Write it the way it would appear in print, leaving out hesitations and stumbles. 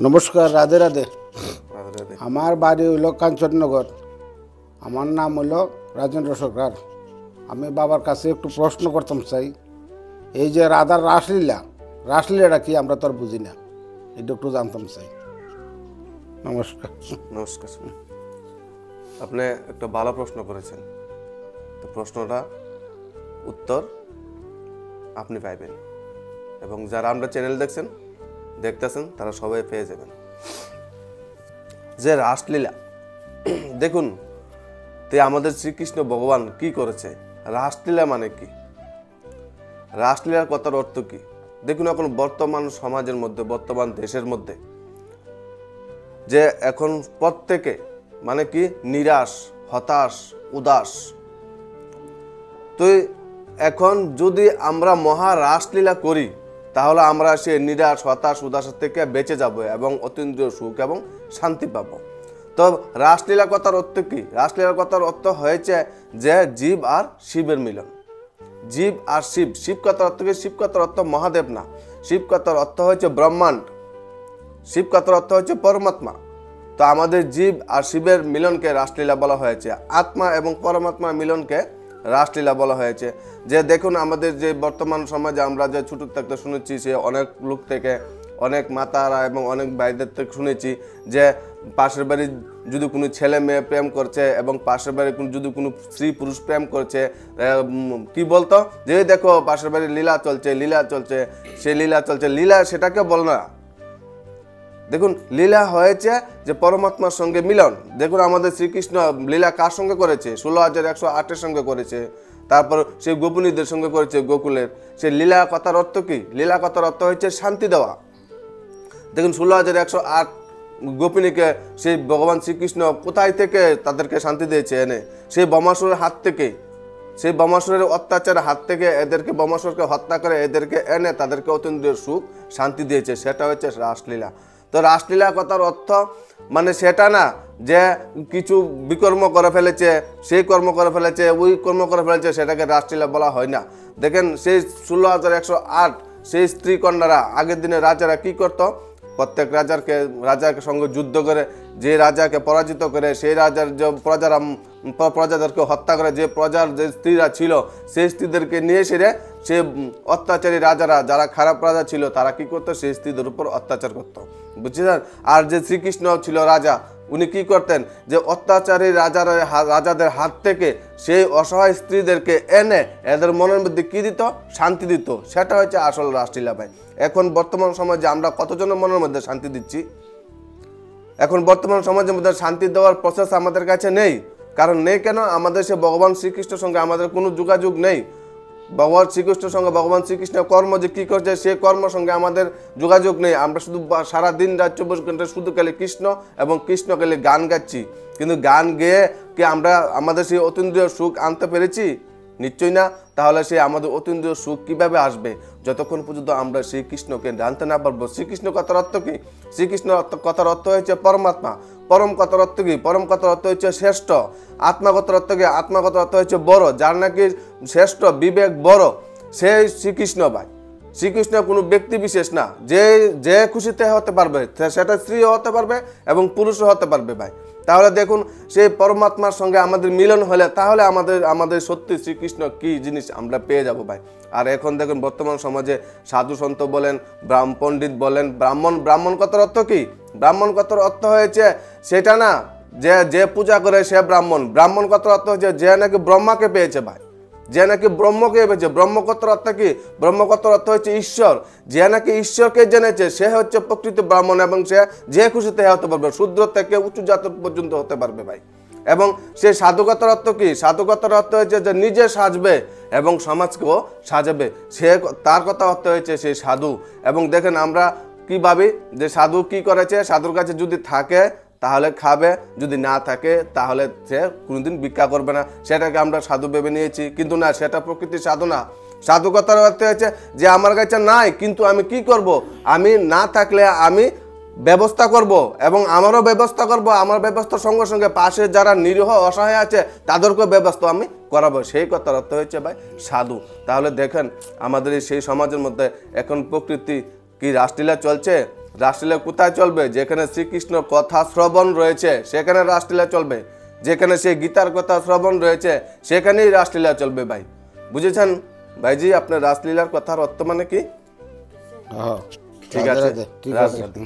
নমস্কার, রাধে রাধে। রাধে রাধে। আমার বাড়ি হইল কাঞ্চননগর। আমার নাম হইল রাজেন্দ্র সরকার। আমি বাবার কাছে একটু প্রশ্ন করতাম চাই, এই যে রাধার রাসলীলাটা কি আমরা তো আর বুঝি না, এটা একটু জানতাম চাই। নমস্কার। নমস্কার। আপনি একটা ভালো প্রশ্ন করেছেন, তো প্রশ্নটা উত্তর আপনি পাইবেন, এবং যারা আমরা চ্যানেল দেখতেছেন তারা সবাই পেয়ে যাবেন। যে রাসলীলা, দেখুন তে আমাদের শ্রীকৃষ্ণ ভগবান কি করেছে। রাসলীলা মানে কি, রাসলীলার কথার অর্থ কি? দেখুন, এখন বর্তমান সমাজের মধ্যে, বর্তমান দেশের মধ্যে যে এখন প্রত্যেকে মানে কি নিরাশ, হতাশ, উদাস। তো এখন যদি আমরা মহা রাসলীলা করি তাহলে আমরা সে নিরাশ, হতাশ, উদাস থেকে বেঁচে যাব এবং অতীন্দ্রিয় সুখ এবং শান্তি পাব। তো রাসলীলা কথার অর্থ কি? রাসলীলার কথার অর্থ হয়েছে যে জীব আর শিবের মিলন। জীব আর শিব, শিব কথার অর্থ কি? শিব কথার অর্থ মহাদেব না, শিব কথার অর্থ হচ্ছে ব্রহ্মাণ্ড, শিব কথার অর্থ হচ্ছে পরমাত্মা। তো আমাদের জীব আর শিবের মিলনকে রাসলীলা বলা হয়েছে, আত্মা এবং পরমাত্মার মিলনকে রাসলীলা বলা হয়েছে। যে দেখুন, আমাদের যে বর্তমান সমাজে আমরা যে ছোট থাকতে শুনেছি, সে অনেক লোক থেকে, অনেক মাতারা এবং অনেক ভাইদের থেকে শুনেছি যে পাশের বাড়ির যদি কোনো ছেলে মেয়ে প্রেম করছে এবং পাশের বাড়ির যদি কোনো স্ত্রী পুরুষ প্রেম করছে, কি বলতো যে দেখো পাশের বাড়ির লীলা চলছে, সে লীলা চলছে। লীলা সেটাকে বল না। দেখুন, লীলা হয়েছে যে পরমাত্মার সঙ্গে মিলন। দেখুন, আমাদের শ্রীকৃষ্ণ লীলা কার সঙ্গে করেছে? 16,108 সঙ্গে করেছে। তারপর সে গোপিনীদের সঙ্গে করেছে গোকুলের। সে লীলা কথার অর্থ কি? লীলা কথার অর্থ হচ্ছে শান্তি দেওয়া। দেখুন, 16,108 গোপিনীকে সেই ভগবান শ্রীকৃষ্ণ কোথায় থেকে তাদেরকে শান্তি দিয়েছে? এনে সেই বমাসুরের হাত থেকে, সেই বমাসুরের অত্যাচারের হাত থেকে এদেরকে, বমাসুরকে হত্যা করে এদেরকে এনে তাদেরকে অতীন্দ্রিয় সুখ শান্তি দিয়েছে। সেটা হচ্ছে রাসলীলা। তো রাসলীলা কথার অর্থ মানে সেটা না যে কিছু বিকর্ম করে ফেলেছে, সেই কর্ম করে ফেলেছে, ওই কর্ম করে ফেলেছে, সেটাকে রাসলীলা বলা হয় না। দেখেন, সেই 16,108 সেই স্ত্রী কন্যারা, আগের দিনে রাজারা কি করতো? প্রত্যেক রাজার সঙ্গে যুদ্ধ করে যে রাজাকে পরাজিত করে, সেই রাজার যে প্রজাদেরকে হত্যা করে, যে প্রজার যে স্ত্রীরা ছিল সেই স্ত্রীদেরকে নিয়ে এসে সে অত্যাচারী রাজারা, যারা খারাপ রাজা ছিল, তারা কি করতো? সেই স্ত্রীদের উপর অত্যাচার করতো, বুঝছেন? আর যে শ্রীকৃষ্ণ ছিল রাজা, উনি কি করতেন? যে অত্যাচারী রাজাদের হাত থেকে সেই অসহায় স্ত্রীদেরকে এনে এদের মনের মধ্যে কি দিত? শান্তি দিত। সেটা হচ্ছে আসল রাসলীলা ভাই। এখন বর্তমান সমাজে আমরা কতজনের মনের মধ্যে শান্তি দিচ্ছি? এখন বর্তমান সমাজের মধ্যে শান্তি দেওয়ার প্রসেস আমাদের কাছে নেই। কারণ নেই কেন? আমাদের সে ভগবান শ্রীকৃষ্ণের সঙ্গে আমাদের কোনো যোগাযোগ নেই। ভগবান শ্রীকৃষ্ণের সঙ্গে, ভগবান শ্রীকৃষ্ণের কর্ম যে কী করছে সে কর্মের সঙ্গে আমাদের যোগাযোগ নেই। আমরা শুধু সারাদিন রাত 24 ঘন্টা শুধু খালি কৃষ্ণ এবং কৃষ্ণ খালি গান গাচ্ছি। কিন্তু গান গেয়ে কি আমরা আমাদের সেই অতীন্দ্রিয় সুখ আনতে পেরেছি? নিশ্চয়ই না। তাহলে সে আমাদের অতীন্দ্রিয় সুখ কিভাবে আসবে? যতক্ষণ পর্যন্ত আমরা শ্রীকৃষ্ণকে জানতে না পারবো। শ্রীকৃষ্ণ কথার অর্থ কি? শ্রীকৃষ্ণ কথার অর্থ হচ্ছে পরমাত্মা। পরম কথার অর্থ কি? পরম কথার অর্থ হচ্ছে শ্রেষ্ঠ। আত্মাগত অর্থ কি? আত্মাগত অর্থ হচ্ছে বড়। যার নাকি শ্রেষ্ঠ বিবেক বড়, সেই শ্রীকৃষ্ণ ভাই। শ্রীকৃষ্ণ কোনো ব্যক্তি বিশেষ না, যে খুশিতে হতে পারবে, সেটা স্ত্রীও হতে পারবে এবং পুরুষও হতে পারবে ভাই। তাহলে দেখুন, সেই পরমাত্মার সঙ্গে আমাদের মিলন হলে তাহলে আমাদের সত্যি শ্রীকৃষ্ণ কি জিনিস আমরা পেয়ে যাব ভাই। আর এখন দেখুন, বর্তমান সমাজে সাধু সন্ত বলেন, পণ্ডিত বলেন, ব্রাহ্মণ কথার অর্থ কি? ব্রাহ্মণ কথার অর্থ হয়েছে সেটা না যে পূজা করে সে ব্রাহ্মণ। ব্রাহ্মণ কথার অর্থ হচ্ছে যে নাকি ব্রহ্মাকে পেয়েছে ভাই, যে নাকি ব্রহ্মকে পেয়েছে। ব্রহ্মকত্র অর্থ কি? ব্রহ্মকত্র অর্থ হচ্ছে ঈশ্বর। যে নাকি ঈশ্বরকে জেনেছে সে হচ্ছে প্রকৃত ব্রাহ্মণ, এবং সে যে খুশিতে হতে পারবে, শূদ্র থেকে উঁচু জাত পর্যন্ত হতে পারবে ভাই। এবং সে সাধুকতার অর্থ কি? সাধুকতার অর্থ হচ্ছে যে নিজে সাজবে এবং সমাজকেও সাজাবে, সে তার কথা অর্থ হয়েছে সেই সাধু। এবং দেখেন, আমরা কি ভাবি যে সাধু কি করেছে? সাধুর কাছে যদি থাকে তাহলে খাবে, যদি না থাকে তাহলে সে কোনোদিন ভিক্ষা করবে না। সেটাকে আমরা সাধু ভেবে নিয়েছি, কিন্তু না, সেটা প্রকৃতির সাধু না। সাধু কথার অর্থ হচ্ছে যে আমার কাছে নাই, কিন্তু আমি কি করব? আমি না থাকলে আমি ব্যবস্থা করব এবং আমারও ব্যবস্থা করব। আমার ব্যবস্থার সঙ্গে সঙ্গে পাশে যারা নিরীহ অসহায় আছে তাদেরকেও ব্যবস্থা আমি করাবো। সেই কথার অর্থ হচ্ছে ভাই সাধু। তাহলে দেখেন, আমাদের সেই সমাজের মধ্যে এখন প্রকৃতি কি রাসলীলা চলছে? রাসলীলা কোথায় চলবে? যেখানে শ্রীকৃষ্ণ কথা শ্রবণ রয়েছে সেখানে রাসলীলা চলবে, যেখানে সেই গীতার কথা শ্রবণ রয়েছে সেখানেই রাসলীলা চলবে ভাই। বুঝেছেন ভাইজি আপনার রাসলীলার কথার অর্থ মানে কি? হ্যাঁ ঠিক আছে, ঠিক রাধে আছে রাধে।